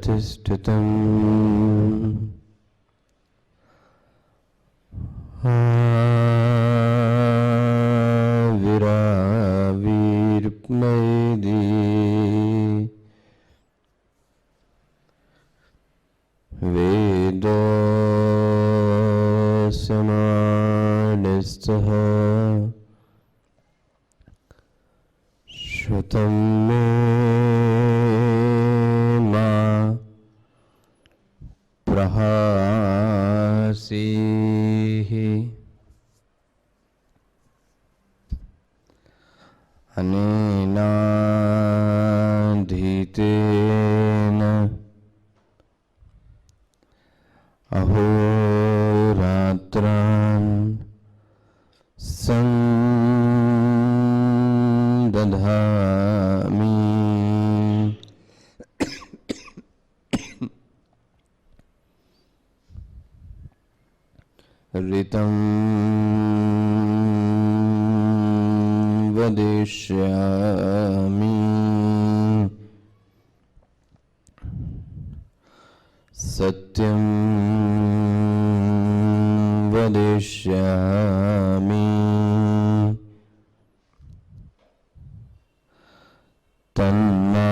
प्रतिष्ठितम् विरावीर्मैदी वेदस्यमानस्तः श्रुतं मे मा प्रहासीः अनेनाधीतेन अहोरात्रान् संदधामि ऋतं वदिष्यामि सत्यं वदिष्यामि तन्मामवतु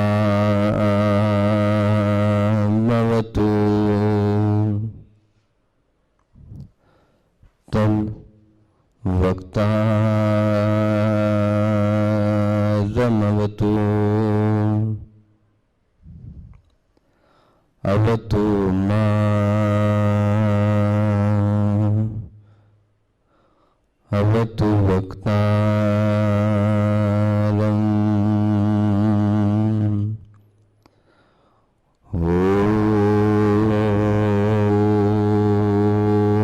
तद्वक्तारमवतु अवतु अवतु वक्तारम्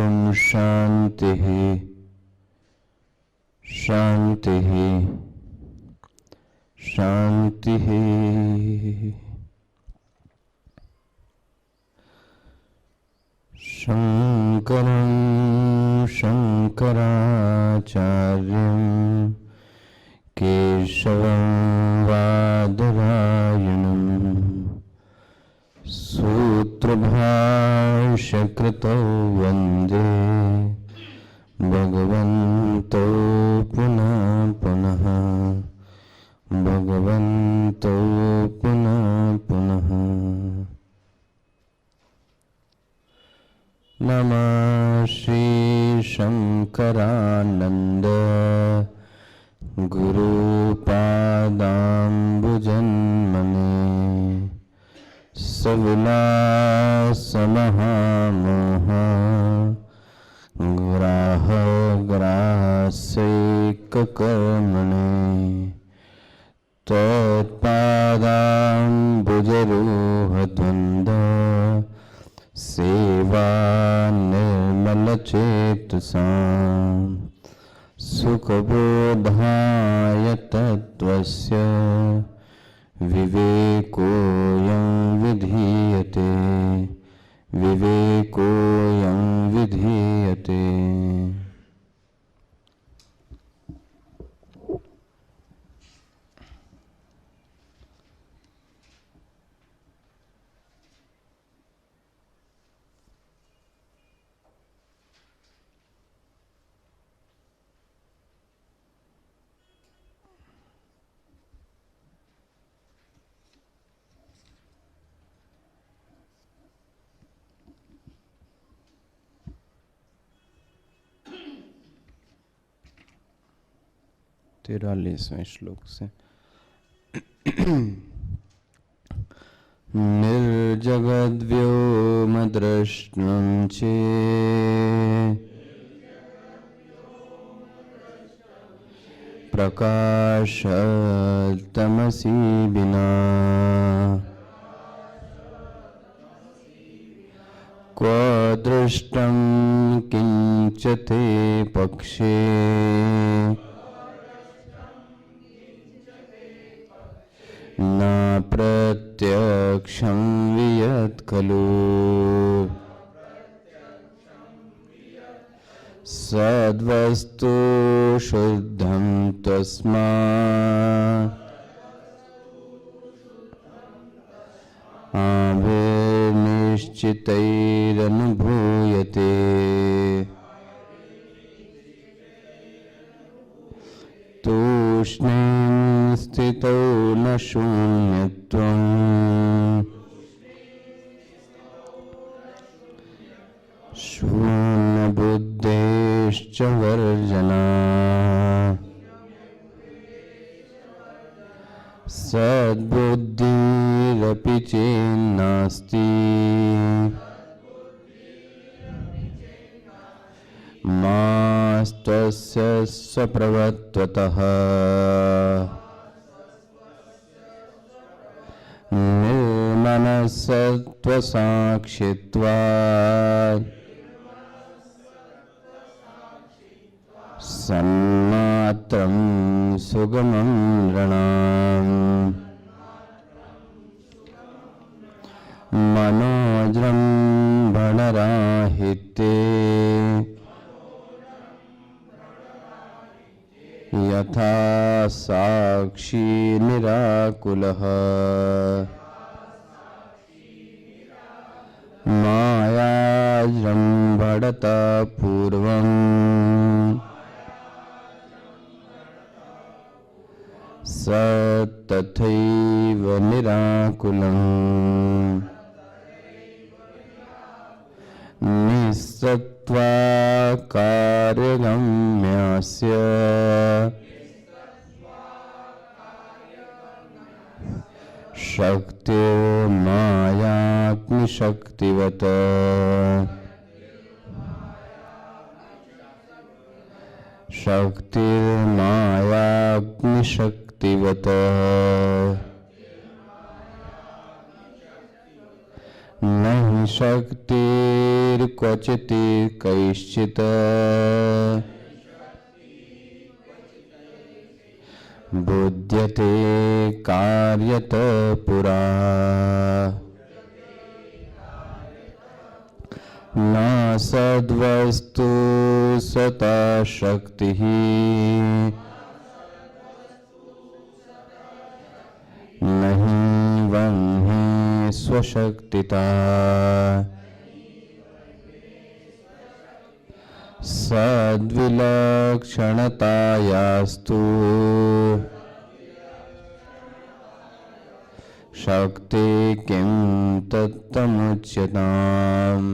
ॐ शान्तिः शान्तिः शान्तिः। शङ्करं शङ्कराचार्यं केशवं बादरायणं सूत्रभाष्यकृतौ वन्दे भगवन्तौ पुनः पुनः भगवन्तौ पुनः पुनः। नमः श्री शंकरानंद गुरुपादाम्बुजन्मने सविलासमहामोह ग्राहग्रासैककर्मणे तत्पादाम्बुजरोहद्वन्द्व सेवा निर्मलचेतसां सुखबोधाय तत्त्वस्य विवेकोऽयं विधीयते विवेकोऽयं विधीयते। तिरालीसवें श्लोक से निर्जगद्व्योमद्रष्टुं चे प्रकाशतमसि विना क्व दृष्टं किंच ते पक्षे न प्रत्यक्षं वियत् खलु सद्वस्तु शुद्धं तस्मात् आविर्निश्चितैरनुभूयते तूष्णीं स्थितौ न शून्यत्वम् शून्यबुद्धेश्च वर्जना सद्बुद्धिरपि चेन्नास्ति मास्तस्य स्वप्रवत्वतः निर्मनसत्वसाक्षित्वात् सन्मात्रं सुगमं नृणाम् मनोज्रं भणराहित्ये यथा साक्षी निराकुलः मायाजृम्भणता पूर्वम् स तथैव निराकुलम् निःसत्त्वाकार्यगम्यस्य शक्तिर्मायाग्निशक्तिवत् शक्तिर्मायाग्निशक्तिवत् न हि शक्तिर्क्वचित् कैश्चित् बुध्यते कार्यत पुरा न सद्वस्तु स्वता शक्तिः न हि वह्नि स्वशक्तिता सद्विलक्षणतायास्तु शक्ति किं तत्तमुच्यताम्।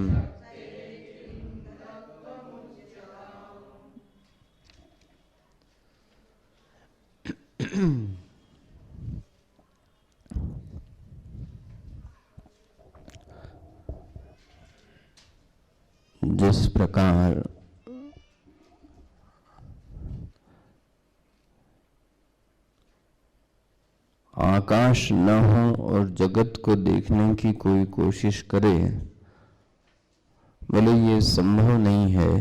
जिस प्रकार आकाश न हो और जगत को देखने की कोई कोशिश करे, बोले ये संभव नहीं है।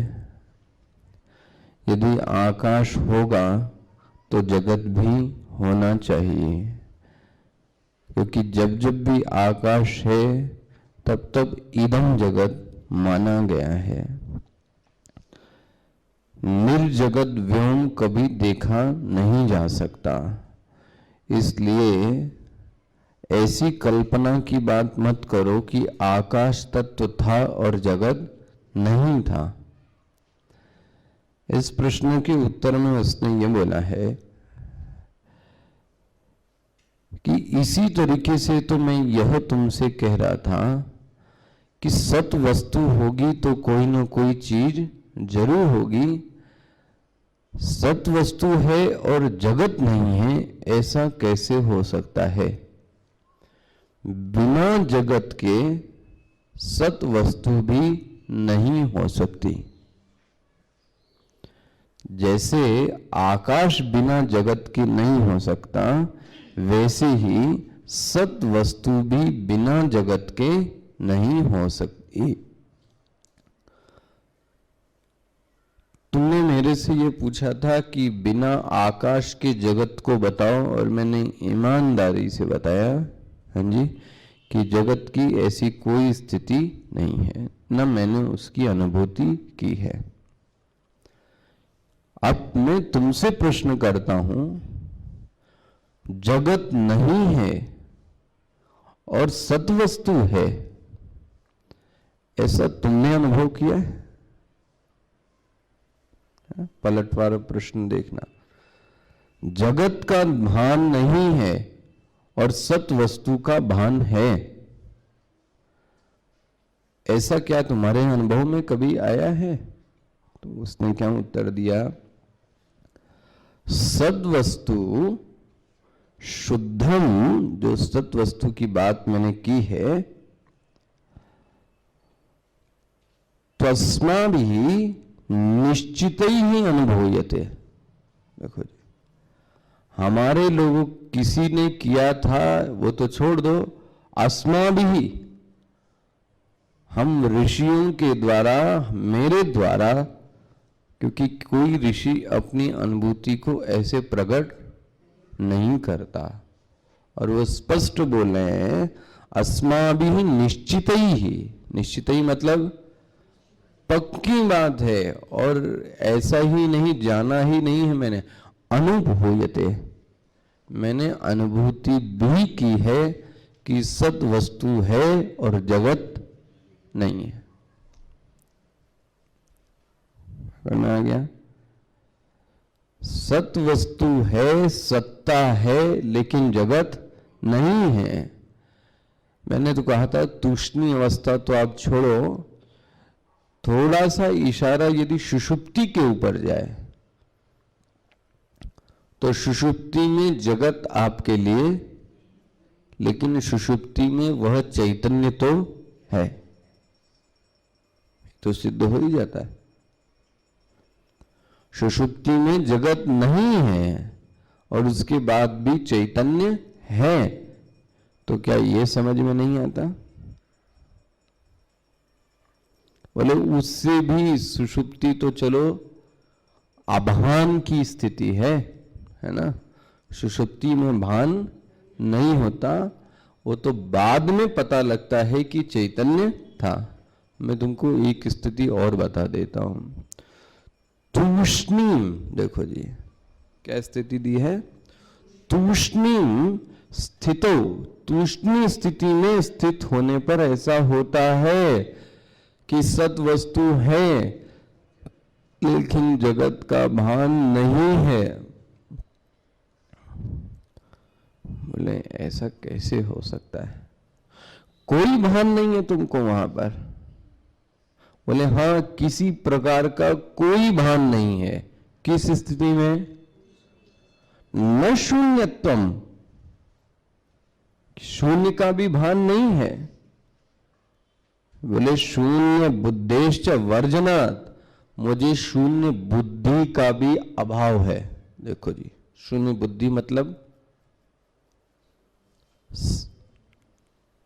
यदि आकाश होगा तो जगत भी होना चाहिए, क्योंकि जब जब भी आकाश है तब तब इदम जगत माना गया है। निर्जगत व्योम कभी देखा नहीं जा सकता, इसलिए ऐसी कल्पना की बात मत करो कि आकाश तत्व था और जगत नहीं था। इस प्रश्न के उत्तर में उसने ये बोला है कि इसी तरीके से तो मैं यह तुमसे कह रहा था कि सत वस्तु होगी तो कोई ना कोई चीज जरूर होगी। सत वस्तु है और जगत नहीं है, ऐसा कैसे हो सकता है? बिना जगत के सत वस्तु भी नहीं हो सकती। जैसे आकाश बिना जगत के नहीं हो सकता, वैसे ही सत वस्तु भी बिना जगत के नहीं हो सकती। तुमने मेरे से ये पूछा था कि बिना आकाश के जगत को बताओ, और मैंने ईमानदारी से बताया, हाँ जी, कि जगत की ऐसी कोई स्थिति नहीं है, न मैंने उसकी अनुभूति की है। अब मैं तुमसे प्रश्न करता हूं, जगत नहीं है और सत्वस्तु है, ऐसा तुमने अनुभव किया है? पलटवार प्रश्न देखना। जगत का भान नहीं है और सत वस्तु का भान है, ऐसा क्या तुम्हारे अनुभव में कभी आया है? तो उसने क्या उत्तर दिया, सद्वस्तु शुद्धम, जो सत वस्तु की बात मैंने की है, तस्माभिः निश्चित ही अनुभूयते। देखो जी, हमारे लोगों किसी ने किया था वो तो छोड़ दो, अस्माभिः, हम ऋषियों के द्वारा, मेरे द्वारा, क्योंकि कोई ऋषि अपनी अनुभूति को ऐसे प्रकट नहीं करता, और वो स्पष्ट बोल रहे हैं अस्माभिः निश्चित ही। निश्चित ही मतलब पक्की बात है, और ऐसा ही नहीं, जाना ही नहीं है मैंने, अनुभूयते, मैंने अनुभूति भी की है कि सत वस्तु है और जगत नहीं है। करना आ गया, सत वस्तु है, सत्ता है, लेकिन जगत नहीं है। मैंने तो कहा था तूष्णी अवस्था तो आप छोड़ो, थोड़ा सा इशारा यदि सुषुप्ति के ऊपर जाए तो सुषुप्ति में जगत आपके लिए, लेकिन सुषुप्ति में वह चैतन्य तो है, तो सिद्ध हो ही जाता है। सुषुप्ति में जगत नहीं है और उसके बाद भी चैतन्य है, तो क्या यह समझ में नहीं आता? बोले उससे भी सुषुप्ति तो चलो अभान की स्थिति है ना, सुषुप्ति में भान नहीं होता, वो तो बाद में पता लगता है कि चैतन्य था। मैं तुमको एक स्थिति और बता देता हूं। तूष्णीम, देखो जी क्या स्थिति दी है, तूष्णीम स्थितो, तूष्णी स्थिति में स्थित होने पर ऐसा होता है कि सत वस्तु है लेकिन जगत का भान नहीं है। बोले ऐसा कैसे हो सकता है, कोई भान नहीं है तुमको वहां पर? बोले हां, किसी प्रकार का कोई भान नहीं है। किस स्थिति में? न शून्यत्वम, शून्य का भी भान नहीं है। बोले शून्य बुद्धेश्च वर्जनात्, मुझे शून्य बुद्धि का भी अभाव है। देखो जी, शून्य बुद्धि मतलब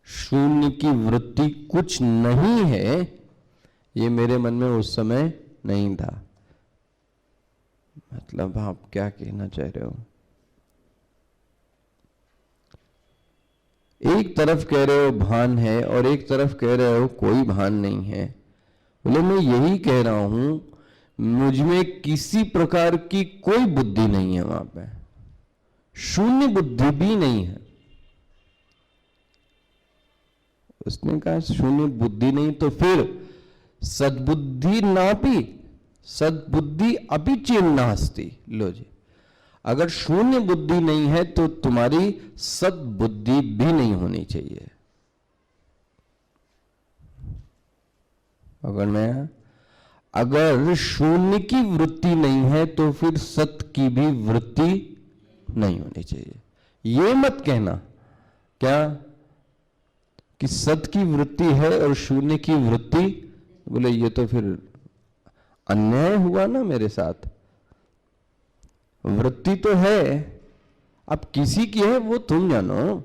शून्य की वृत्ति कुछ नहीं है, ये मेरे मन में उस समय नहीं था। मतलब आप क्या कहना चाह रहे हो? एक तरफ कह रहे हो भान है और एक तरफ कह रहे हो कोई भान नहीं है। बोले मैं यही कह रहा हूं, मुझ में किसी प्रकार की कोई बुद्धि नहीं है, वहां पे शून्य बुद्धि भी नहीं है। उसने कहा शून्य बुद्धि नहीं तो फिर सद्बुद्धि नापि, सद्बुद्धि अपि चिन्नास्ति। लो जी, अगर शून्य बुद्धि नहीं है तो तुम्हारी सद्बुद्धि भी नहीं होनी चाहिए। अगर शून्य की वृत्ति नहीं है तो फिर सत्य की भी वृत्ति नहीं होनी चाहिए। ये मत कहना क्या कि सत्य की वृत्ति है और शून्य की वृत्ति, बोले ये तो फिर अन्याय हुआ ना मेरे साथ। वृत्ति तो है, अब किसी की है वो तुम जानो,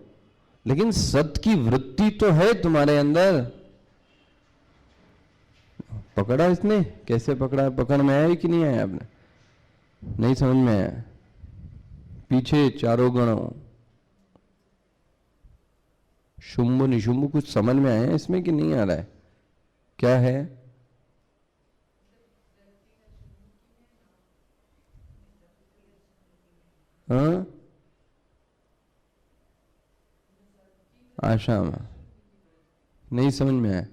लेकिन सत्य की वृत्ति तो है तुम्हारे अंदर। पकड़ा इसने? कैसे पकड़ा? पकड़ में आया कि नहीं आया? आपने नहीं समझ में आया? पीछे चारों गणों शुंभ निशुंभ कुछ समझ में आया इसमें कि नहीं आ रहा है? क्या है? हाँ, आशा में नहीं समझ में आया।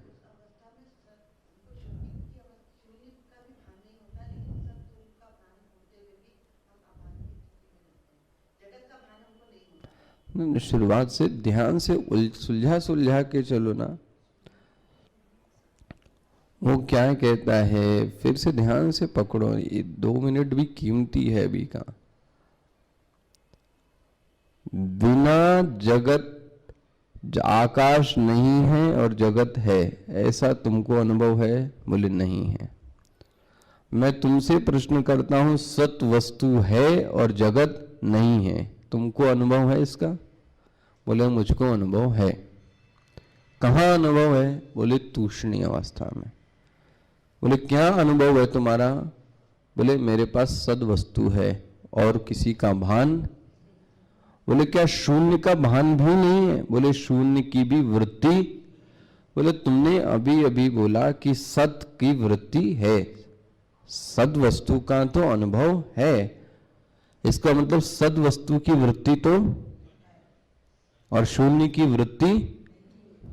शुरुआत से ध्यान से सुलझा सुलझा के चलो ना। वो क्या कहता है, फिर से ध्यान से पकड़ो, ये 2 मिनट भी कीमती है अभी का। बिना जगत, आकाश नहीं है और जगत है, ऐसा तुमको अनुभव है? बोले नहीं है। मैं तुमसे प्रश्न करता हूं, सत वस्तु है और जगत नहीं है, तुमको अनुभव है इसका? बोले मुझको अनुभव है। कहाँ अनुभव है? बोले तूष्णीय अवस्था में। बोले क्या अनुभव है तुम्हारा? बोले मेरे पास सद वस्तु है और किसी का भान। बोले क्या शून्य का भान भी नहीं है? बोले शून्य की भी वृत्ति। बोले तुमने अभी अभी बोला कि सत की वृत्ति है, सद वस्तु का तो अनुभव है, इसका मतलब सद वस्तु की वृत्ति तो और शून्य की वृत्ति,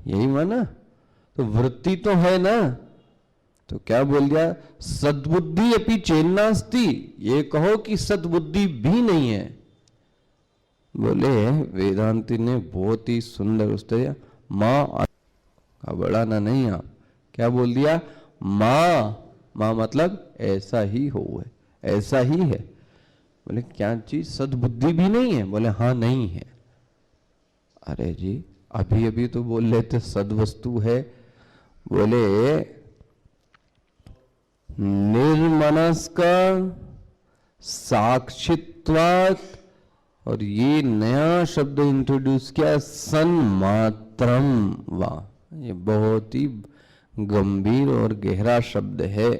यही माना? तो वृत्ति तो है ना। तो क्या बोल दिया? सद्बुद्धि अपि चेन्नास्ति, ये कहो कि सद्बुद्धि भी नहीं है। बोले वेदांति ने बहुत ही सुंदर उत्तर, मां का बड़ा ना नहीं, आप क्या बोल दिया? मां, मां मतलब ऐसा ही हो है, ऐसा ही है। बोले क्या चीज? सद्बुद्धि भी नहीं है? बोले हाँ नहीं है। अरे जी अभी अभी तो बोल रहे थे सद्वस्तु है। बोले निर्मनस्क साक्षित्वात्, और ये नया शब्द इंट्रोड्यूस किया, सन्मात्रम। वाह, ये बहुत ही गंभीर और गहरा शब्द है।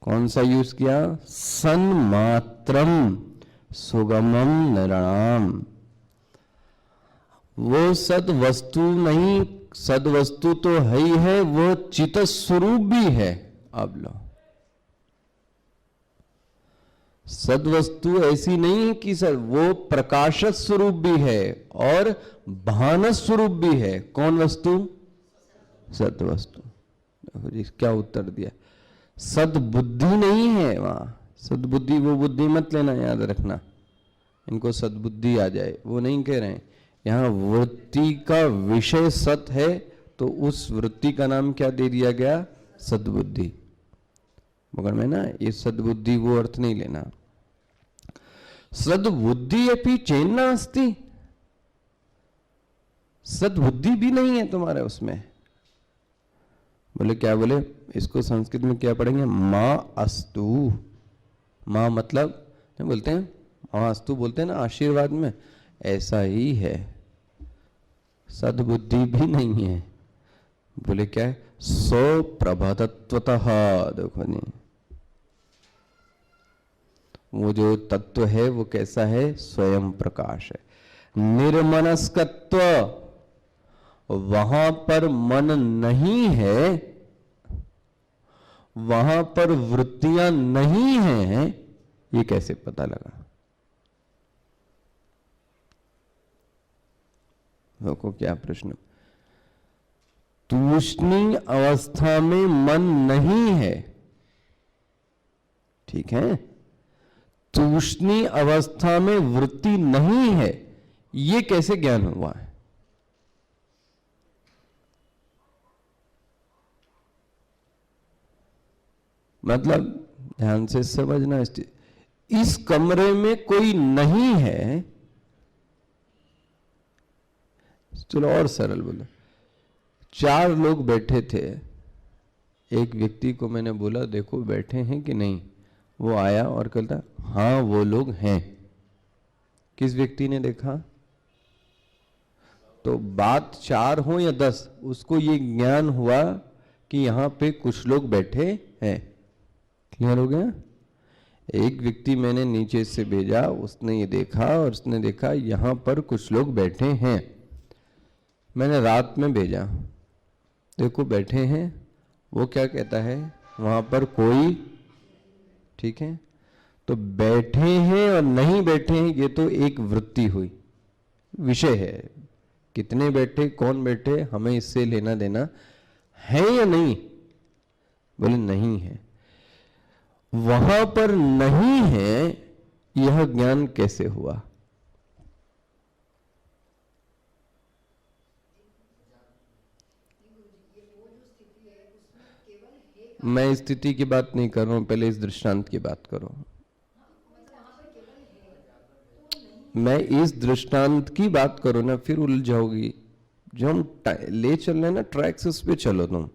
कौन सा यूज किया? सन्मात्रम सुगमम निरणाम। वो सद वस्तु नहीं, सद वस्तु तो है ही है, वो चित स्वरूप भी है। अब लो, सद वस्तु ऐसी नहीं है कि सर, वो प्रकाशत स्वरूप भी है और भान स्वरूप भी है। कौन वस्तु? सद वस्तु। देखो जी क्या उत्तर दिया। सद्बुद्धि नहीं है वहां। सद्बुद्धि वो बुद्धि मत लेना, याद रखना, इनको सद्बुद्धि आ जाए, वो नहीं कह रहे हैं। यहाँ वृत्ति का विषय सत है, तो उस वृत्ति का नाम क्या दे दिया गया? सद्बुद्धि। मगर मैं ना ये सद्बुद्धि वो अर्थ नहीं लेना। सद्बुद्धि अपि चेन्नास्ति, सद्बुद्धि भी नहीं है तुम्हारे उसमें। बोले क्या? बोले इसको संस्कृत में क्या पढ़ेंगे? मां अस्तु। मां मतलब नहीं बोलते हैं, मां अस्तु बोलते हैं ना आशीर्वाद में, ऐसा ही है। सद्बुद्धि भी नहीं है। बोले क्या है? सो प्रभातत्वतः। देखो नहीं, वो जो तत्व है वो कैसा है? स्वयं प्रकाश है। निर्मनस्कत्व, वहां पर मन नहीं है, वहां पर वृत्तियां नहीं हैं, ये कैसे पता लगा? देखो क्या प्रश्न। तूष्णी अवस्था में मन नहीं है, ठीक है, तूष्णी अवस्था में वृत्ति नहीं है, ये कैसे ज्ञान हुआ है? मतलब ध्यान से समझना, इस कमरे में कोई नहीं है। चलो और सरल बोलो, 4 लोग बैठे थे, एक व्यक्ति को मैंने बोला देखो बैठे हैं कि नहीं, वो आया और कहता हाँ वो लोग हैं। किस व्यक्ति ने देखा? तो बात 4 हो या 10, उसको ये ज्ञान हुआ कि यहां पे कुछ लोग बैठे हैं। क्लियर हो गया? एक व्यक्ति मैंने नीचे से भेजा, उसने ये देखा और उसने देखा यहां पर कुछ लोग बैठे हैं। मैंने रात में भेजा, देखो बैठे हैं, वो क्या कहता है? वहां पर कोई, ठीक है, तो बैठे हैं और नहीं बैठे हैं ये तो एक वृत्ति हुई, विषय है, कितने बैठे, कौन बैठे, हमें इससे लेना देना है या नहीं? बोले नहीं है। वहां पर नहीं है, यह ज्ञान कैसे हुआ? मैं स्थिति की बात नहीं कर रहा हूं, पहले इस दृष्टांत की बात करो। मैं इस दृष्टांत की बात करो ना, फिर उलझ जाओगी। जो हम ले चल रहे हैं ना ट्रैक्स, उस पे चलो तुम।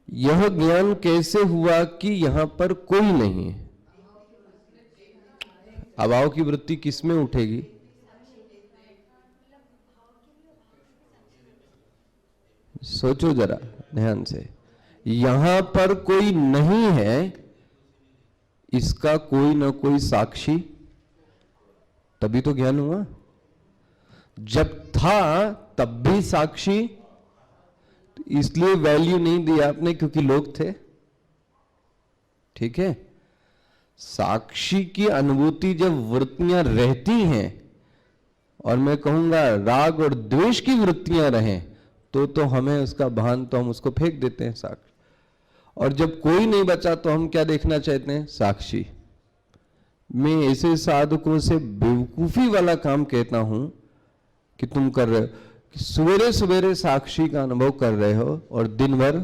यह ज्ञान कैसे हुआ कि यहां पर कोई नहीं है? अभाव की वृत्ति किस में उठेगी? सोचो जरा ध्यान से। यहां पर कोई नहीं है, इसका कोई ना कोई साक्षी, तभी तो ज्ञान हुआ। जब था तब भी साक्षी, इसलिए वैल्यू नहीं दी आपने क्योंकि लोग थे। ठीक है, साक्षी की अनुभूति जब वृत्तियां रहती हैं, और मैं कहूंगा राग और द्वेष की वृत्तियां रहें, तो हमें उसका भान, तो हम उसको फेंक देते हैं साक्षी। और जब कोई नहीं बचा तो हम क्या देखना चाहते हैं? साक्षी। मैं ऐसे साधकों से बेवकूफी वाला काम कहता हूं कि तुम कर रहे हो कि सवेरे सवेरे साक्षी का अनुभव कर रहे हो, और दिन भर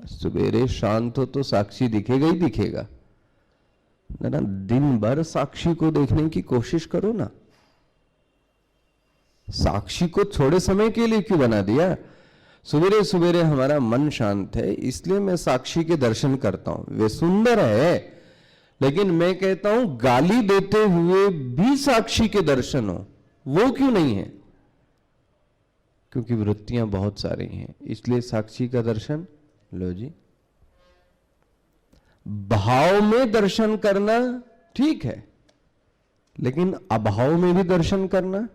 सवेरे शांत हो तो साक्षी दिखेगा ही दिखेगा ना। दिन भर साक्षी को देखने की कोशिश करो ना। साक्षी को थोड़े समय के लिए क्यों बना दिया? सवेरे सवेरे हमारा मन शांत है, इसलिए मैं साक्षी के दर्शन करता हूं। वे सुंदर है, लेकिन मैं कहता हूं गाली देते हुए भी साक्षी के दर्शन हो, वो क्यों नहीं है? क्योंकि वृत्तियां बहुत सारी हैं, इसलिए साक्षी का दर्शन लो जी। भाव में दर्शन करना ठीक है, लेकिन अभाव में भी दर्शन करना।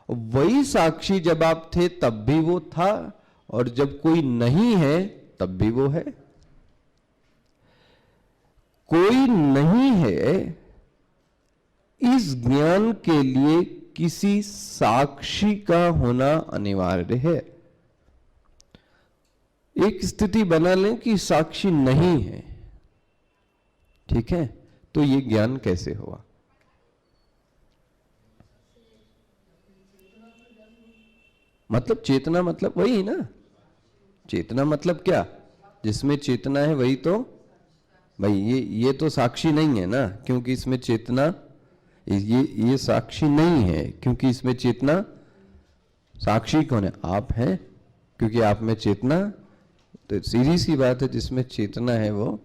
वही साक्षी जब आप थे तब भी वो था, और जब कोई नहीं है तब भी वो है। कोई नहीं है, इस ज्ञान के लिए किसी साक्षी का होना अनिवार्य है। एक स्थिति बना लें कि साक्षी नहीं है, ठीक है, तो ये ज्ञान कैसे हुआ? मतलब चेतना, मतलब वही ना। चेतना मतलब क्या? जिसमें चेतना है वही तो भाई, ये तो साक्षी नहीं है ना, क्योंकि इसमें चेतना, ये साक्षी नहीं है क्योंकि इसमें चेतना। साक्षी कौन है? आप हैं, क्योंकि आप में चेतना। तो सीधी सी बात है, जिसमें चेतना है वो।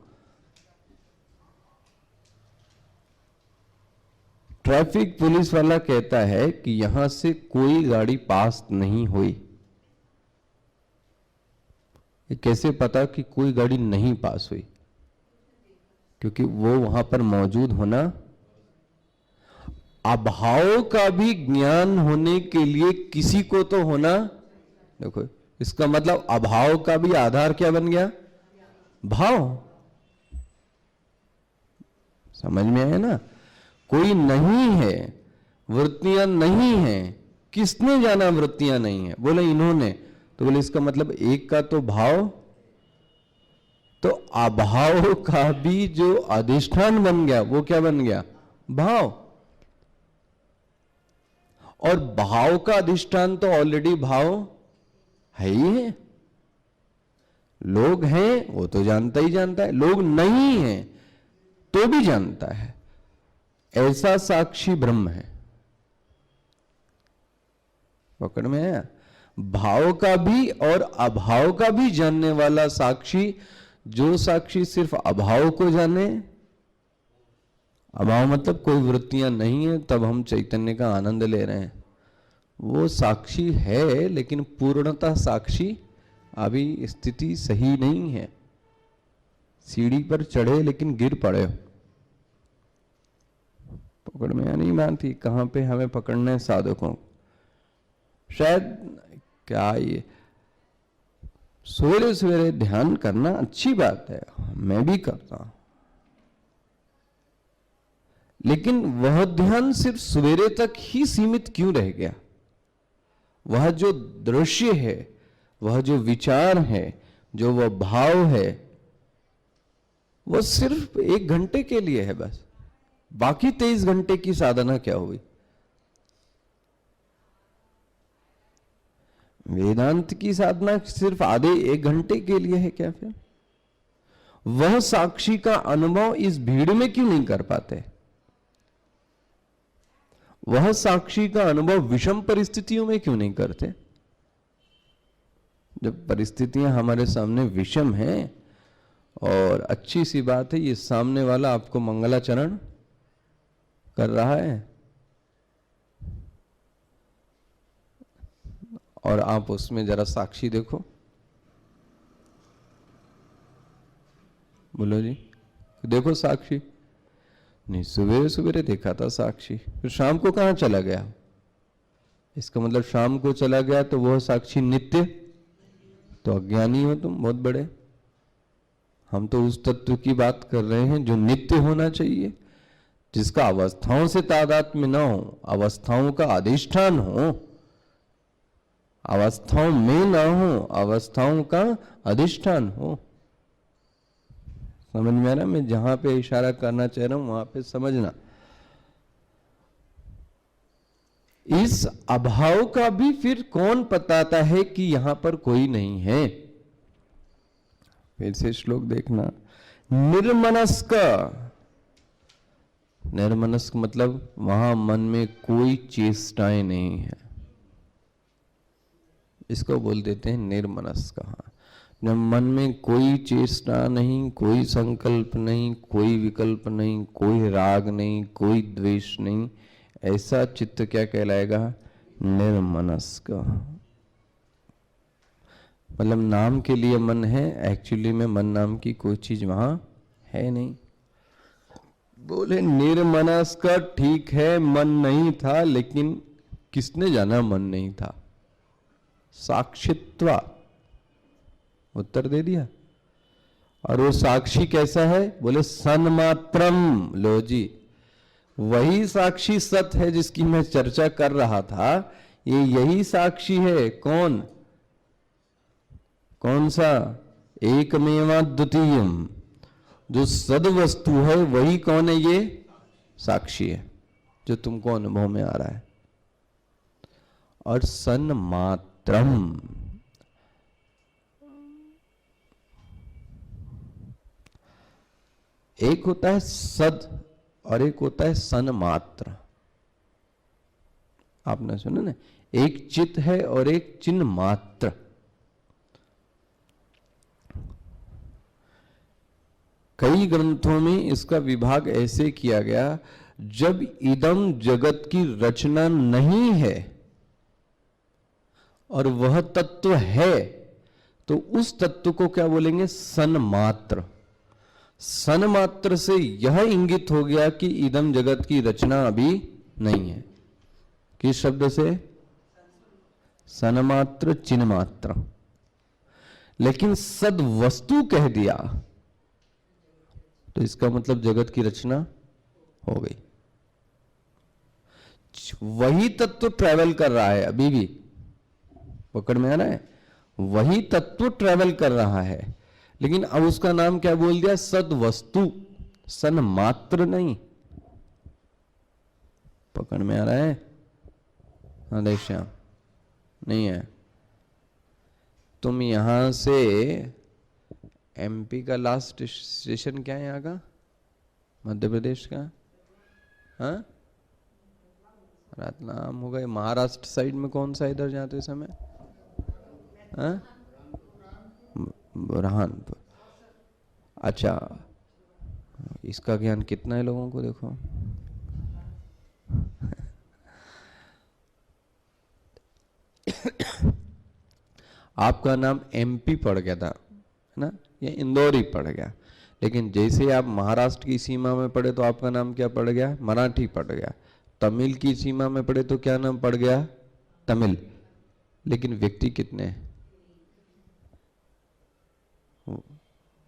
ट्रैफिक पुलिस वाला कहता है कि यहां से कोई गाड़ी पास नहीं हुई। ये कैसे पता कि कोई गाड़ी नहीं पास हुई? क्योंकि वो वहां पर मौजूद होना। अभाव का भी ज्ञान होने के लिए किसी को तो होना। देखो, इसका मतलब अभाव का भी आधार क्या बन गया? भाव। समझ में आया ना? कोई नहीं है, वृत्तियां नहीं है। किसने जाना वृत्तियां नहीं है? बोले इन्होंने। तो बोले इसका मतलब एक का तो भाव, तो अभाव का भी जो अधिष्ठान बन गया वो क्या बन गया? भाव। और भाव का अधिष्ठान तो ऑलरेडी भाव है ही है। लोग हैं वो तो जानता ही जानता है, लोग नहीं है तो भी जानता है। ऐसा साक्षी ब्रह्म है। पकड़ में आया? भाव का भी और अभाव का भी जानने वाला साक्षी। जो साक्षी सिर्फ अभाव को जाने, अभाव मतलब कोई वृत्तियां नहीं है, तब हम चैतन्य का आनंद ले रहे हैं, वो साक्षी है। लेकिन पूर्णतः साक्षी अभी स्थिति सही नहीं है। सीढ़ी पर चढ़े लेकिन गिर पड़े हो। पकड़ में नहीं मानती कहां पे हमें पकड़ना है साधकों। शायद क्या ये सवेरे सवेरे ध्यान करना अच्छी बात है, मैं भी करता हूं, लेकिन वह ध्यान सिर्फ सवेरे तक ही सीमित क्यों रह गया? वह जो दृश्य है, वह जो विचार है, जो वह भाव है, वह सिर्फ 1 घंटे के लिए है बस। बाकी 23 घंटे की साधना क्या हुई? वेदांत की साधना सिर्फ आधे 1 घंटे के लिए है क्या? फिर वह साक्षी का अनुभव इस भीड़ में क्यों नहीं कर पाते? वह साक्षी का अनुभव विषम परिस्थितियों में क्यों नहीं करते? जब परिस्थितियां हमारे सामने विषम हैं, और अच्छी सी बात है, ये सामने वाला आपको मंगलाचरण कर रहा है और आप उसमें जरा साक्षी देखो, बोलो जी, देखो साक्षी। नहीं, सवेरे सवेरे देखा था साक्षी, फिर शाम को कहां चला गया? इसका मतलब शाम को चला गया तो वह साक्षी नित्य? तो अज्ञानी हो तुम बहुत बड़े। हम तो उस तत्व की बात कर रहे हैं जो नित्य होना चाहिए, जिसका अवस्थाओं से तादात्म्य न हो, अवस्थाओं का अधिष्ठान हो, अवस्थाओं में ना हो, अवस्थाओं का अधिष्ठान हो। समझ में आ रहा? मैं जहां पे इशारा करना चाह रहा हूं वहां पे समझना। इस अभाव का भी फिर कौन बताता है कि यहां पर कोई नहीं है? फिर से श्लोक देखना, निर्मनस्क। निर्मनस्क मतलब वहां मन में कोई चेष्टाएं नहीं है, इसको बोल देते हैं निर्मनस्क। जब मन में कोई चेष्टा नहीं, कोई संकल्प नहीं, कोई विकल्प नहीं, कोई राग नहीं, कोई द्वेष नहीं, ऐसा चित्त क्या कहलाएगा? निर्मनस्क। मतलब नाम के लिए मन है, एक्चुअली में मन नाम की कोई चीज वहां है नहीं। बोले निर्मनस्क, ठीक है मन नहीं था, लेकिन किसने जाना मन नहीं था? साक्षित्वा, उत्तर दे दिया। और वो साक्षी कैसा है? बोले सन्मात्रम। लो जी, वही साक्षी सत है जिसकी मैं चर्चा कर रहा था। ये यही साक्षी है। कौन? कौन सा? एकमेवा द्वितीयम। जो सद वस्तु है वही कौन है? ये साक्षी है जो तुमको अनुभव में आ रहा है। और सन्मात्रम, एक होता है सद और एक होता है सन्मात्र। आपने सुना ना, एक चित है और एक चिन्ह मात्र। कई ग्रंथों में इसका विभाग ऐसे किया गया, जब इदम जगत की रचना नहीं है और वह तत्व है, तो उस तत्व को क्या बोलेंगे? सन्मात्र। सन्मात्र से यह इंगित हो गया कि इदम जगत की रचना अभी नहीं है। किस शब्द से? सन्मात्र, चिन्ह मात्र। लेकिन सद वस्तु कह दिया तो इसका मतलब जगत की रचना हो गई। वही तत्व ट्रैवल कर रहा है अभी भी, पकड़ में आ रहा है? वही तत्व ट्रैवल कर रहा है, लेकिन अब उसका नाम क्या बोल दिया? सद वस्तु, सन्मात्र नहीं। पकड़ में आ रहा है? हाँ देख श्याम, नहीं है? तुम यहां से एमपी का लास्ट स्टेशन क्या है? यहाँ का? मध्य प्रदेश का? हाँ, रतलाम हो गए। महाराष्ट्र साइड में कौन सा इधर जाते समय? हाँ, बुरहानपुर। अच्छा, इसका ज्ञान कितना है लोगों को? देखो आपका नाम एमपी पड़ गया था, है ना? ये इंदौर ही पड़ गया। लेकिन जैसे आप महाराष्ट्र की सीमा में पड़े तो आपका नाम क्या पड़ गया? मराठी पड़ गया। तमिल की सीमा में पड़े तो क्या नाम पड़ गया? तमिल। लेकिन व्यक्ति कितने हैं?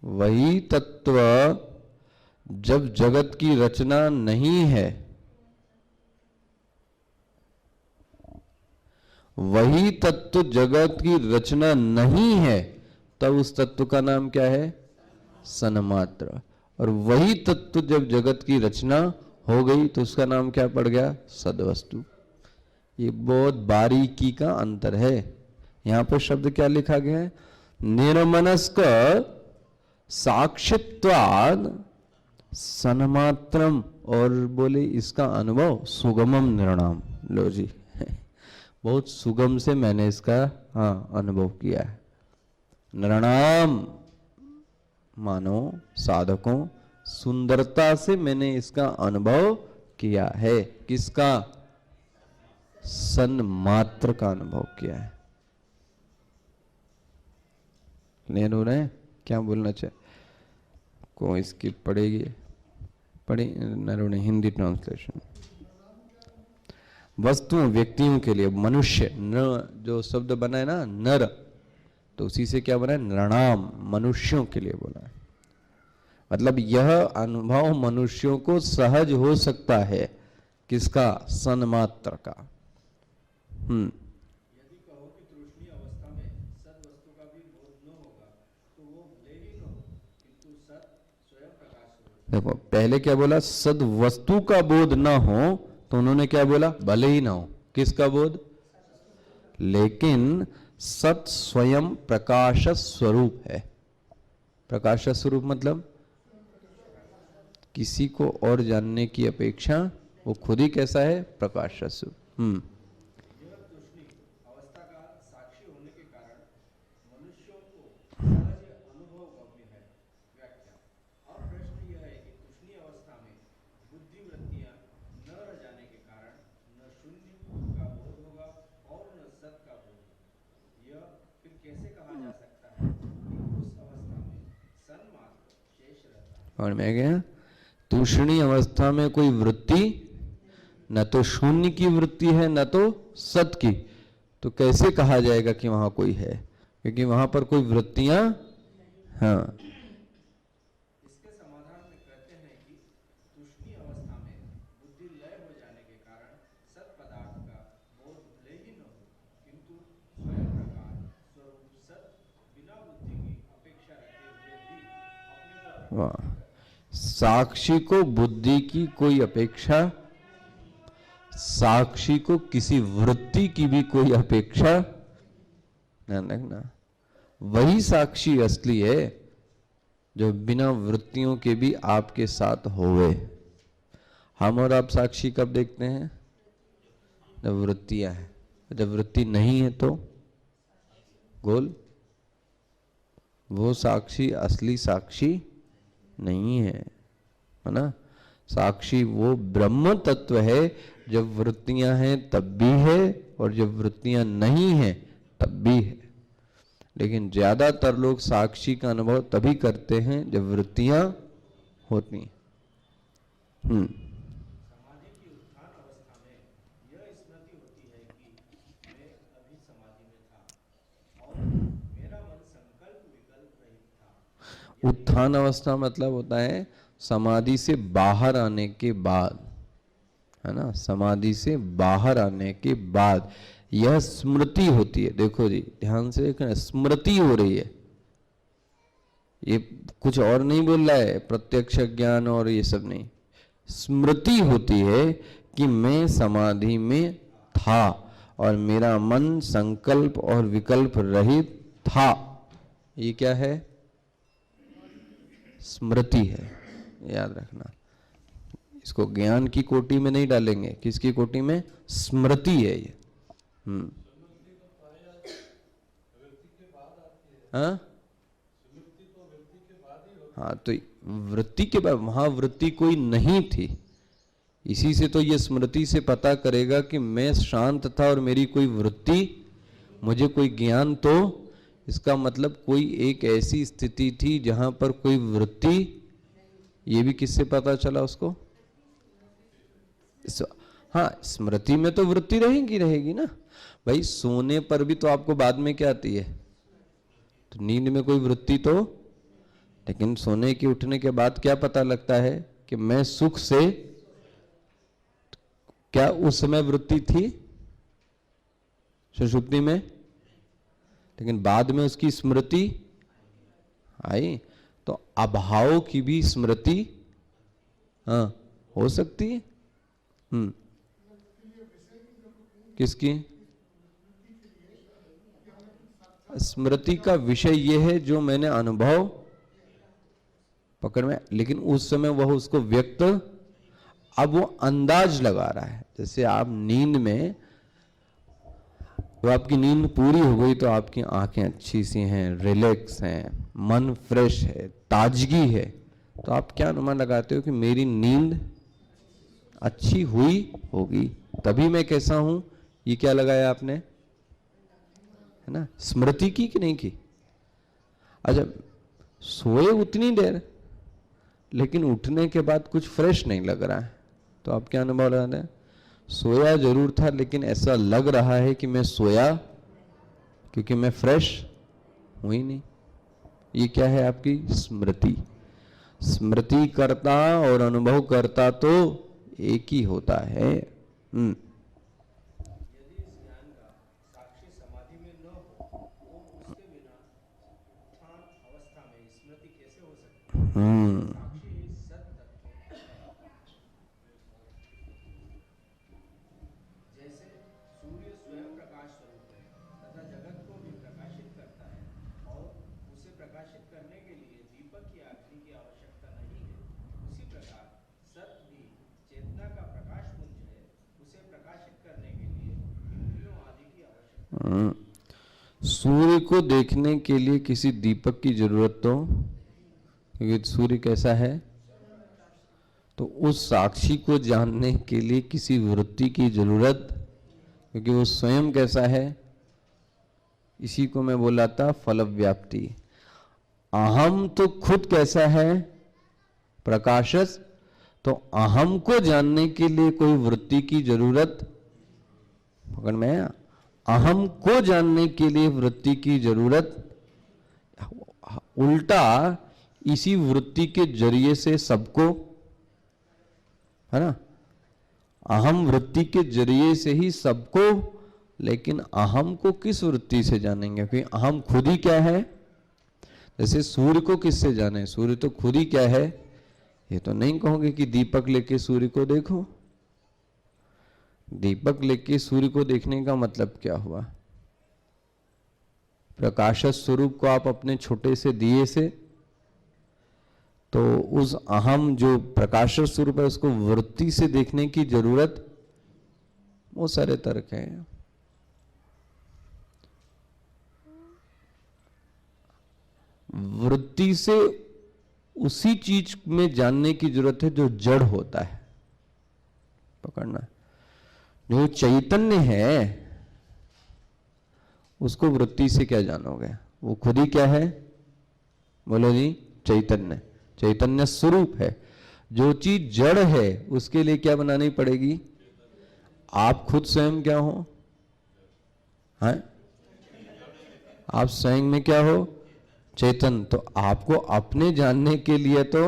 वही तत्व जब जगत की रचना नहीं है, वही तत्व जगत की रचना नहीं है, तब उस तत्व का नाम क्या है? सन्मात्र। और वही तत्व जब जगत की रचना हो गई तो उसका नाम क्या पड़ गया? सद्वस्तु। ये बहुत बारीकी का अंतर है। यहां पर शब्द क्या लिखा गया है? निर्मनस्क साक्षित्वाद सन्मात्रम, और बोले इसका अनुभव सुगमम निर्णाम। लो जी, बहुत सुगम से मैंने इसका अनुभव किया है। निर्णाम मानो साधकों, सुंदरता से मैंने इसका अनुभव किया है। किसका? सन्मात्र का अनुभव किया है। क्लियर हो रहा है? क्या बोलना चाहिए? को इसकी पढ़ेगी, पढ़े नरों हिंदी ट्रांसलेशन। वस्तुओं व्यक्तियों के लिए, मनुष्य न जो शब्द बना है ना, नर, तो उसी से क्या बना है? नृणाम, मनुष्यों के लिए बोला है। मतलब यह अनुभव मनुष्यों को सहज हो सकता है। किसका? सन्मात्र का। यदि कहो कि तृष्णीय अवस्था में सद वस्तु का भी बोध न होगा तो वो भले ही न हो, किंतु सत स्वयं प्रकाश स्वरूप। देखो पहले क्या बोला? सद वस्तु का बोध ना हो, तो उन्होंने क्या बोला? भले ही ना हो। किसका बोध? लेकिन सत स्वयं प्रकाश स्वरूप है। प्रकाश स्वरूप मतलब किसी को और जानने की अपेक्षा वो खुद ही कैसा है? प्रकाश स्वरूप। यह तृष्णीय अवस्था का साक्षी होने के कारण मनुष्यों को सहज अनुभव गम्य है। व्याख्या। और प्रश्न यह है कि तृष्णीय अवस्था में बुद्धि वृत्तियां न रह जाने के कारण न शून्य का बोध होगा और न सत का बोध होगा। यह फिर कैसे कहा जा सकता है कि उस अवस्था में सन्मात्र शेष रहता है? और मैं क्या? तूषणी अवस्था में कोई वृत्ति, न तो शून्य की वृत्ति है न तो सत की, तो कैसे कहा जाएगा कि वहां कोई है? क्योंकि वहां पर कोई वृत्तियां, इसके समाधान में कहते हैं कि तूष्णीय अवस्था में बुद्धि लय हो जाने के कारण सत पदार्थ का बोध भले ही न हो, किंतु स्वयं प्रकाश स्वरूप सत बिना बुद्धि की अपेक्षा रखे हुए भी अपने को वाह, साक्षी को बुद्धि की कोई अपेक्षा, साक्षी को किसी वृत्ति की भी कोई अपेक्षा ध्यान रखना। वही साक्षी असली है जो बिना वृत्तियों के भी आपके साथ होवे। हम और आप साक्षी कब देखते हैं? जब वृत्तियां है। जब वृत्ति नहीं है तो गोल, वो साक्षी असली साक्षी नहीं है, है ना? साक्षी वो ब्रह्म तत्व है, जब वृत्तियां हैं तब भी है और जब वृत्तियां नहीं हैं तब भी है। लेकिन ज्यादातर लोग साक्षी का अनुभव तभी करते हैं जब वृत्तियां होती हैं। समाधि की उत्थान अवस्था में यह स्मृति होती है कि मैं अभी समाधि में था और मेरा मन संकल्प विकल्प रहित था। उत्थान अवस्था मतलब होता है समाधि से बाहर आने के बाद, है ना? समाधि से बाहर आने के बाद यह स्मृति होती है। देखो जी, ध्यान से देखना, स्मृति हो रही है। ये कुछ और नहीं बोल रहा है, प्रत्यक्ष ज्ञान और ये सब नहीं। स्मृति होती है कि मैं समाधि में था और मेरा मन संकल्प और विकल्प रहित था। ये क्या है? स्मृति है, याद रखना। इसको ज्ञान की कोटि में नहीं डालेंगे। किसकी कोटि में? स्मृति है ये। हाँ, तो वृत्ति के बाद, वहां वृत्ति कोई नहीं थी। इसी से तो ये स्मृति से पता करेगा कि मैं शांत था और मेरी कोई वृत्ति, मुझे कोई ज्ञान, तो इसका मतलब कोई एक ऐसी स्थिति थी जहां पर कोई वृत्ति। ये भी किससे पता चला उसको? हाँ, स्मृति में तो वृत्ति रहेगी ना भाई। सोने पर भी तो आपको बाद में क्या आती है? तो नींद में कोई वृत्ति तो लेकिन सोने के उठने के बाद क्या पता लगता है कि मैं सुख से, क्या उस समय वृत्ति थी सुषुप्ति में? लेकिन बाद में उसकी स्मृति आई। तो अभाव की भी स्मृति हाँ हो सकती है। किसकी स्मृति का विषय यह है जो मैंने अनुभव पकड़ में, लेकिन उस समय वह उसको व्यक्त, अब वो अंदाज लगा रहा है। जैसे आप नींद में, तो आपकी नींद पूरी हो गई तो आपकी आंखें अच्छी सी हैं, रिलैक्स हैं, मन फ्रेश है, ताजगी है, तो आप क्या अनुमान लगाते हो कि मेरी नींद अच्छी हुई होगी, तभी मैं कैसा हूं। ये क्या लगाया आपने, है ना, स्मृति की कि नहीं की? अच्छा, सोए उतनी देर लेकिन उठने के बाद कुछ फ्रेश नहीं लग रहा है, तो आप क्या अनुभव लगाते हैं? सोया जरूर था लेकिन ऐसा लग रहा है कि मैं सोया क्योंकि मैं फ्रेश हुई नहीं। ये क्या है? आपकी स्मृति। स्मृति करता और अनुभव करता तो एक ही होता है। यदि इस ज्ञान का साक्षी समाधि में न हो तो उसके बिना उत्थान अवस्था में स्मृति कैसे हो सकती है? साक्षी ही सत तत्व जैसे सूर्य स्वयं प्रकाश स्वरूप है तथा जगत को भी प्रकाशित करता है और उसे प्रकाशित करने के लिए दीपक की अग्नि की आवश्यकता नहीं है, उसी प्रकार सत भी चेतना का प्रकाश पुंज है, उसे प्रकाशित करने के लिए इंद्रियों आदि की आवश्यकता। सूर्य को देखने के लिए किसी दीपक की जरूरत तो, क्योंकि सूर्य कैसा है, तो उस साक्षी को जानने के लिए किसी वृत्ति की जरूरत, क्योंकि वो स्वयं कैसा है। इसी को मैं बोला था फल व्याप्ति। अहम तो खुद कैसा है, प्रकाशस, तो अहम को जानने के लिए कोई वृत्ति की जरूरत, पकड़ में आया? अहम को जानने के लिए वृत्ति की जरूरत, उल्टा इसी वृत्ति के जरिए से सबको, है ना, अहम वृत्ति के जरिए से ही सबको। लेकिन अहम को किस वृत्ति से जानेंगे? क्योंकि अहम खुद ही क्या है। जैसे सूर्य को किससे जाने? सूर्य तो खुद ही क्या है। ये तो नहीं कहोगे कि दीपक लेके सूर्य को देखो। दीपक लेके सूर्य को देखने का मतलब क्या हुआ? प्रकाश स्वरूप को आप अपने छोटे से दिए से, तो उस अहम जो प्रकाश स्वरूप है उसको वृत्ति से देखने की जरूरत, वो सारे तर्क हैं। वृत्ति से उसी चीज में जानने की जरूरत है जो जड़ होता है, पकड़ना। जो चैतन्य है उसको वृत्ति से क्या जानोगे? वो खुद ही क्या है? बोलो जी, चैतन्य। चैतन्य स्वरूप है। जो चीज जड़ है उसके लिए क्या बनानी पड़ेगी? आप खुद स्वयं क्या हो? हैं? आप स्वयं में क्या हो? चेतन। तो आपको अपने जानने के लिए तो,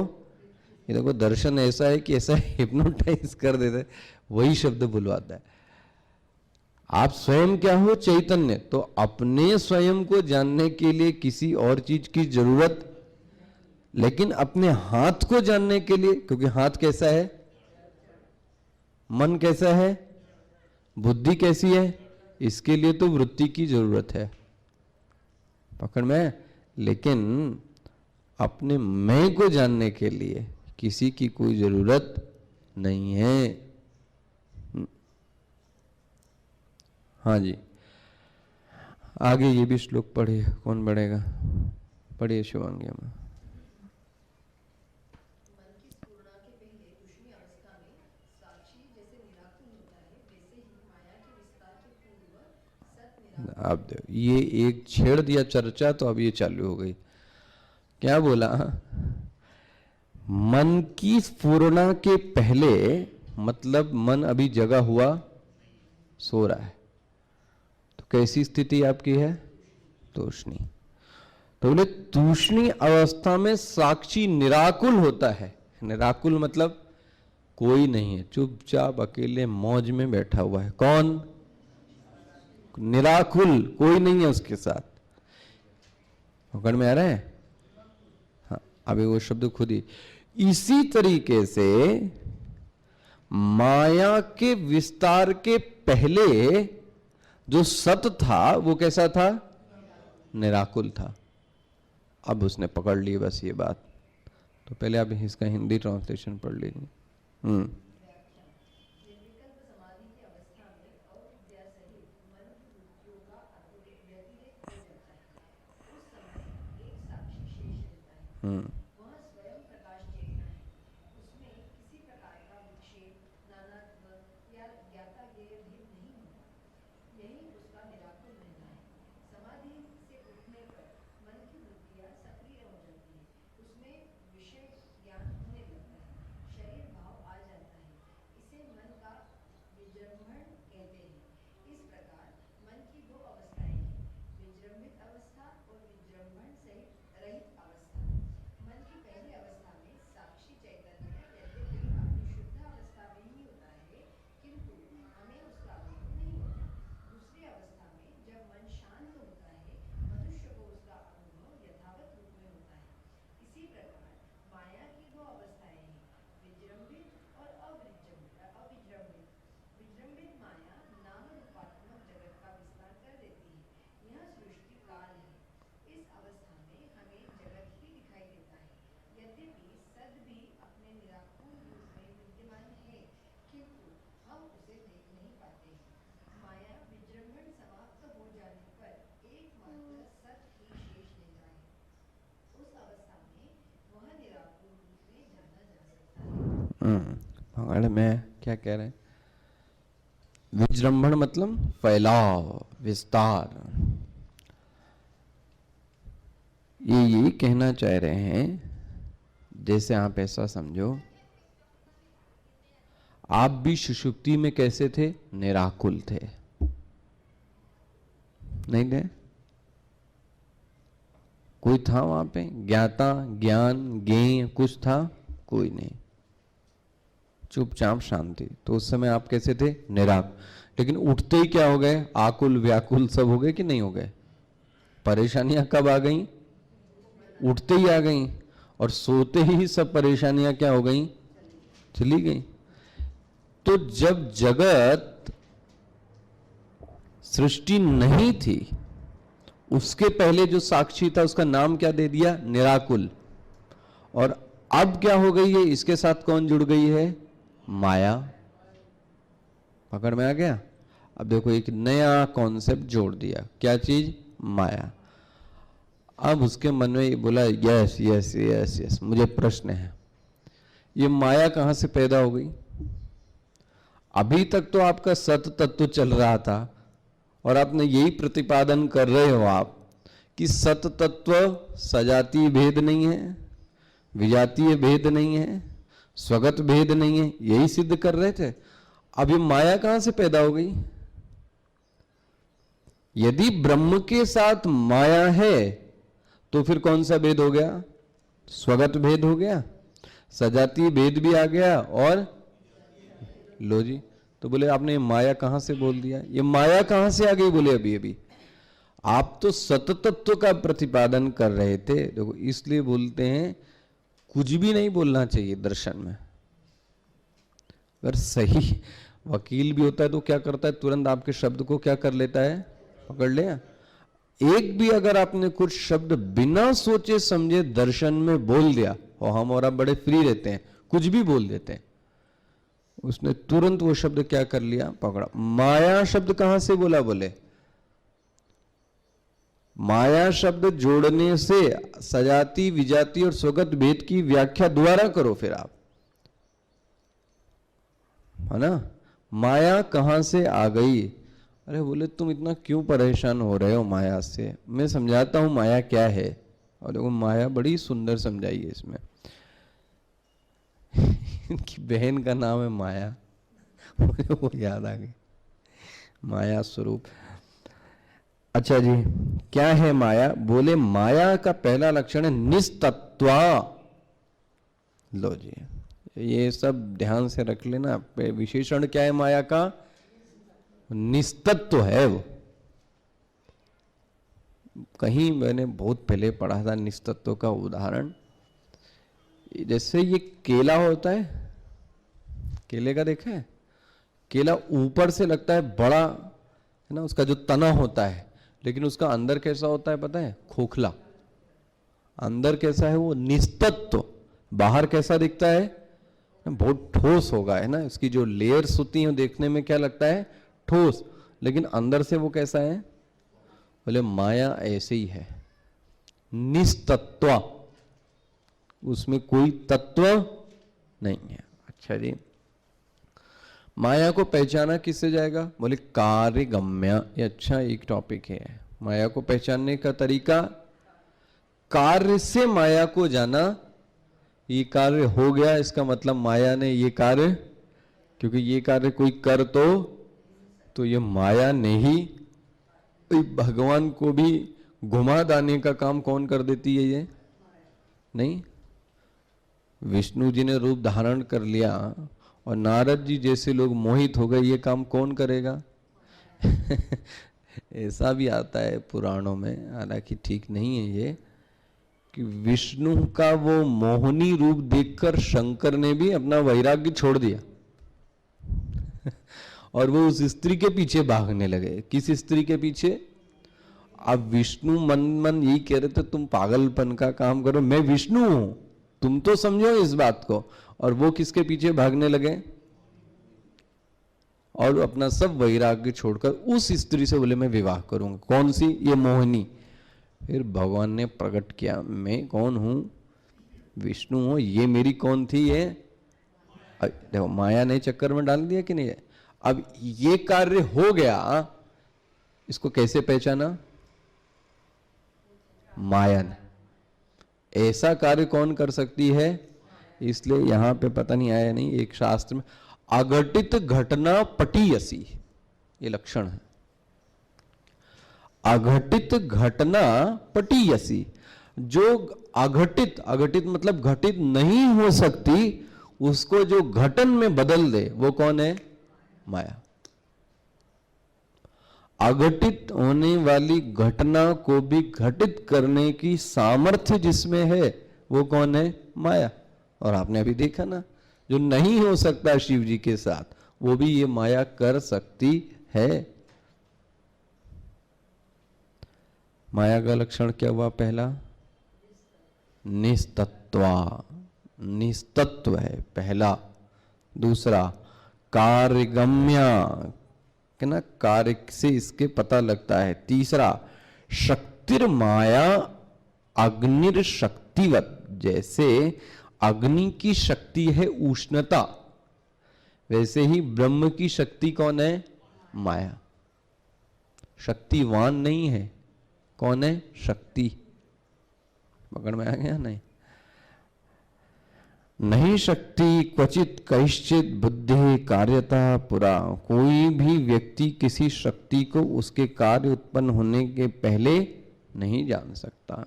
ये देखो दर्शन ऐसा है कि ऐसा हिप्नोटाइज कर देता है, वही शब्द बुलवाता है। आप स्वयं क्या हो? चैतन्य। तो अपने स्वयं को जानने के लिए किसी और चीज की जरूरत, लेकिन अपने हाथ को जानने के लिए, क्योंकि हाथ कैसा है, मन कैसा है, बुद्धि कैसी है, इसके लिए तो वृत्ति की जरूरत है, पकड़ में। लेकिन अपने मैं को जानने के लिए किसी की कोई जरूरत नहीं है। हाँ जी, आगे ये भी श्लोक पढ़िए। कौन पढ़ेगा? पढ़िए शिवांगी में। आप देखो, ये एक छेड़ दिया चर्चा तो अब ये चालू हो गई। क्या बोला? मन की स्फुरणा के पहले, मतलब मन अभी जगा हुआ सो रहा है, तो कैसी स्थिति आपकी है? तूष्णी। तो बोले तूष्णी अवस्था में साक्षी निराकुल होता है। निराकुल मतलब कोई नहीं है, चुपचाप अकेले मौज में बैठा हुआ है। कौन? निराकुल, कोई नहीं है उसके साथ। पकड़ में आ रहा है? हाँ, अभी वो शब्द खुद ही। इसी तरीके से माया के विस्तार के पहले जो सत था वो कैसा था? निराकुल था। अब उसने पकड़ ली बस ये बात। तो पहले आप इसका हिंदी ट्रांसलेशन पढ़ लीजिए। वह स्वयं प्रकाश चेतना है, उसमें किसी प्रकार का विक्षेप, नानात्व या ज्ञाता ज्ञेय भेद नहीं होता। यही उसका निराकुल रहना है। समाधि से उठने पर मन की वृत्तियां सक्रिय हो जाती है, उसमें विषय ज्ञान होने लगता है, शरीर भाव आ जाता है। इसे मन का विजृंभण कहते हैं। इस प्रकार मन की दो अवस्थाएं हैं, विजृंभित अवस्था और विजृंभण सहित रहित अवस्था। मन की पहली अवस्था में साक्षी चैतन्य यद्यपि अपनी शुद्ध अवस्था में ही होता है, किंतु हमें उसका अनुभव नहीं होता। दूसरी अवस्था में जब मन शांत होता है, मनुष्य को उसका अनुभव यथावत रूप में होता है। इसी प्रकार माया की दो अवस्थाएं हैं, विजृंभित और अविजृंभित। विजृंभित माया नाम रूपात्मक जगत का विस्तार कर देती है। यह सृष्टि काल है। इस अवस्था में हमें जगत ही दिखाई देता है, यद्यपि सद भी अपने निराकुल रूप में विद्यमान है, किंतु हम उसे देख नहीं पाते हैं। माया विजृंभण समाप्त हो जाने पर एकमात्र सत ही शेष रहता है। उस अवस्था में वह निराकुल रूप में जाना जा सकता है। भगवान में क्या कह रहे हैं? विजृंभण मतलब फैलाव, विस्तार। ये यही कहना चाह रहे हैं, जैसे आप ऐसा समझो, आप भी सुषुप्ति में कैसे थे? निराकुल थे, नहीं थे? कोई था वहां पे? ज्ञाता, ज्ञान, ज्ञेय कुछ था? कोई नहीं, चुपचाप शांति। तो उस समय आप कैसे थे? निराकुल। लेकिन उठते ही क्या हो गए? आकुल व्याकुल सब हो गए कि नहीं हो गए? परेशानियां कब आ गई? उठते ही आ गई। और सोते ही सब परेशानियां क्या हो गई? चली गई। तो जब जगत सृष्टि नहीं थी, उसके पहले जो साक्षी था उसका नाम क्या दे दिया? निराकुल। और अब क्या हो गई है? इसके साथ कौन जुड़ गई है? माया। पकड़ में आ गया? अब देखो एक नया कॉन्सेप्ट जोड़ दिया। क्या चीज? माया। अब उसके मन में ये बोला, यस यस यस यस, मुझे प्रश्न है, ये माया कहां से पैदा हो गई? अभी तक तो आपका सत तत्व चल रहा था और आपने यही प्रतिपादन कर रहे हो आप कि सत तत्व सजातीय भेद नहीं है, विजातीय भेद नहीं है, स्वगत भेद नहीं है, यही सिद्ध कर रहे थे। अब ये माया कहां से पैदा हो गई? यदि ब्रह्म के साथ माया है तो फिर कौन सा भेद हो गया? स्वगत भेद हो गया, सजातीय भेद भी आ गया, और लो जी। तो बोले आपने माया कहां से बोल दिया? ये माया कहां से आ गई? बोले अभी अभी आप तो सततत्व का प्रतिपादन कर रहे थे। देखो इसलिए बोलते हैं कुछ भी नहीं बोलना चाहिए दर्शन में। अगर सही वकील भी होता है तो क्या करता है? तुरंत आपके शब्द को क्या कर लेता है? पकड़ लिया। एक भी अगर आपने कुछ शब्द बिना सोचे समझे दर्शन में बोल दिया, और हम और आप बड़े फ्री रहते हैं, कुछ भी बोल देते हैं, उसने तुरंत वो शब्द क्या कर लिया? पकड़ा। माया शब्द कहां से बोला? बोले माया शब्द जोड़ने से सजाती, विजाती और स्वगत भेद की व्याख्या दोबारा करो फिर आप, है ना? माया कहां से आ गई? अरे बोले तुम इतना क्यों परेशान हो रहे हो माया से? मैं समझाता हूं माया क्या है। और देखो माया बड़ी सुंदर समझाई है इसमें। इनकी बहन का नाम है माया, मुझे वो याद आ गई, माया स्वरूप। अच्छा जी, क्या है माया? बोले माया का पहला लक्षण है निस्तत्वा। लो जी, ये सब ध्यान से रख लेना। विशेषण क्या है माया का? निस्तत्व है वो। कहीं मैंने बहुत पहले पढ़ा था निस्तत्व का उदाहरण। जैसे ये केला होता है, केले का देखा है? केला ऊपर से लगता है बड़ा, है ना, उसका जो तना होता है, लेकिन उसका अंदर कैसा होता है पता है? खोखला। अंदर कैसा है वो? निस्तत्व। बाहर कैसा दिखता है? बहुत ठोस होगा, है ना, इसकी जो लेयर्स होती हैं देखने में क्या लगता है? ठोस। लेकिन अंदर से वो कैसा है? बोले माया ऐसे ही है, निस्तत्व, उसमें कोई तत्व नहीं है। अच्छा जी, माया को पहचाना किससे जाएगा? बोले कार्यगम्य। ये अच्छा एक टॉपिक है। माया को पहचानने का तरीका, कार्य से माया को जाना। ये कार्य हो गया, इसका मतलब माया ने ये कार्य, क्योंकि ये कार्य कोई कर तो ये माया ने ही। भगवान को भी घुमा दाने का काम कौन कर देती है? ये नहीं। विष्णु जी ने रूप धारण कर लिया और नारद जी जैसे लोग मोहित हो गए, ये काम कौन करेगा? ऐसा भी आता है पुराणों में, हालांकि ठीक नहीं है ये, कि विष्णु का वो मोहनी रूप देखकर शंकर ने भी अपना वैराग्य छोड़ दिया और वो उस स्त्री के पीछे भागने लगे। किस स्त्री के पीछे? अब विष्णु मन मन यही कह रहे थे, तुम पागलपन का काम करो, मैं विष्णु हूं, तुम तो समझो इस बात को। और वो किसके पीछे भागने लगे? और अपना सब वैराग्य छोड़कर उस स्त्री से बोले मैं विवाह करूंगा। कौन सी? ये मोहिनी। फिर भगवान ने प्रकट किया, मैं कौन हूं? विष्णु हूं। ये मेरी कौन थी? ये देखो, माया ने चक्कर में डाल दिया कि नहीं? अब ये कार्य हो गया, इसको कैसे पहचाना? माया ने। ऐसा कार्य कौन कर सकती है? इसलिए यहां पे पता नहीं आया नहीं, एक शास्त्र में अघटित घटना पटीयसी, ये लक्षण है। अघटित घटना पटीयसी, जो अघटित, अघटित मतलब घटित नहीं हो सकती, उसको जो घटन में बदल दे, वो कौन है? माया। अघटित होने वाली घटना को भी घटित करने की सामर्थ्य जिसमें है, वो कौन है? माया। और आपने अभी देखा ना, जो नहीं हो सकता शिव जी के साथ, वो भी ये माया कर सकती है। माया का लक्षण क्या हुआ? पहला निस्तत्वा, निस्तत्व है पहला। दूसरा कार्यगम्या, कि ना, कार्य से इसके पता लगता है। तीसरा शक्तिर्माया अग्निर शक्तिवत, जैसे अग्नि की शक्ति है उष्णता, वैसे ही ब्रह्म की शक्ति कौन है? माया। शक्तिवान नहीं है, कौन है? शक्ति। पकड़ में आ गया? नहीं, नहीं शक्ति क्वचित कैश्चित बुद्धि कार्यता पुरा। कोई भी व्यक्ति किसी शक्ति को उसके कार्य उत्पन्न होने के पहले नहीं जान सकता।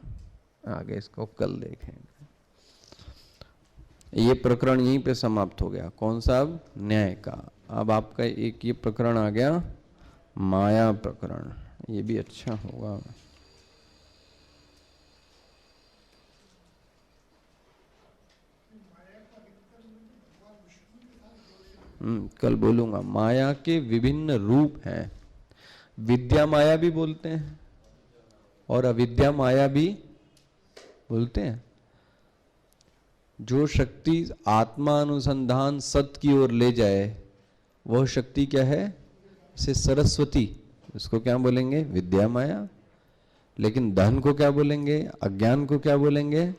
आगे इसको कल देखेंगे। ये प्रकरण यहीं पे समाप्त हो गया। कौन सा? अब न्याय का। अब आपका एक ये प्रकरण आ गया, माया प्रकरण। ये भी अच्छा होगा। कल बोलूंगा। माया के विभिन्न रूप हैं। विद्या माया भी बोलते हैं और अविद्या माया भी बोलते हैं। जो शक्ति आत्मा अनुसंधान सत्य की ओर ले जाए, वह शक्ति क्या है? से सरस्वती, उसको क्या बोलेंगे? विद्या माया। लेकिन धन को क्या बोलेंगे? अज्ञान को क्या बोलेंगे?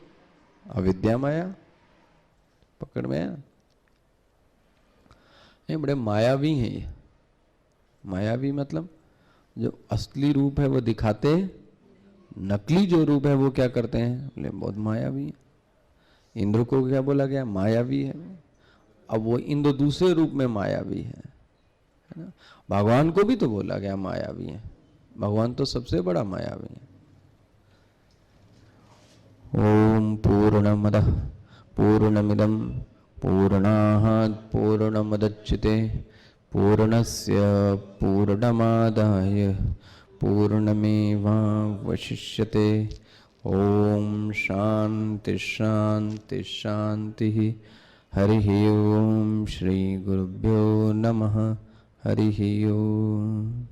अविद्या माया। पकड़ में आया? ये बड़े मायावी हैं ये। मायावी मतलब जो असली रूप है वो दिखाते, नकली जो रूप है वो क्या करते हैं? बोले बहुत मायावी है। इंद्र को क्या बोला गया? मायावी है। अब वो इंद्र दूसरे रूप में मायावी है ना। भगवान को भी तो बोला गया मायावी है। भगवान तो सबसे बड़ा मायावी है। ओम पूर्णमदः पूर्णमिदं पूर्णात् पूर्णमुदच्यते पूर्णस्य पूर्णमादाय पूर्णमेवावशिष्यते। ओम शांति शांति शांति। हरिः ओम श्री गुरुभ्यो नमः। हरिः ओम।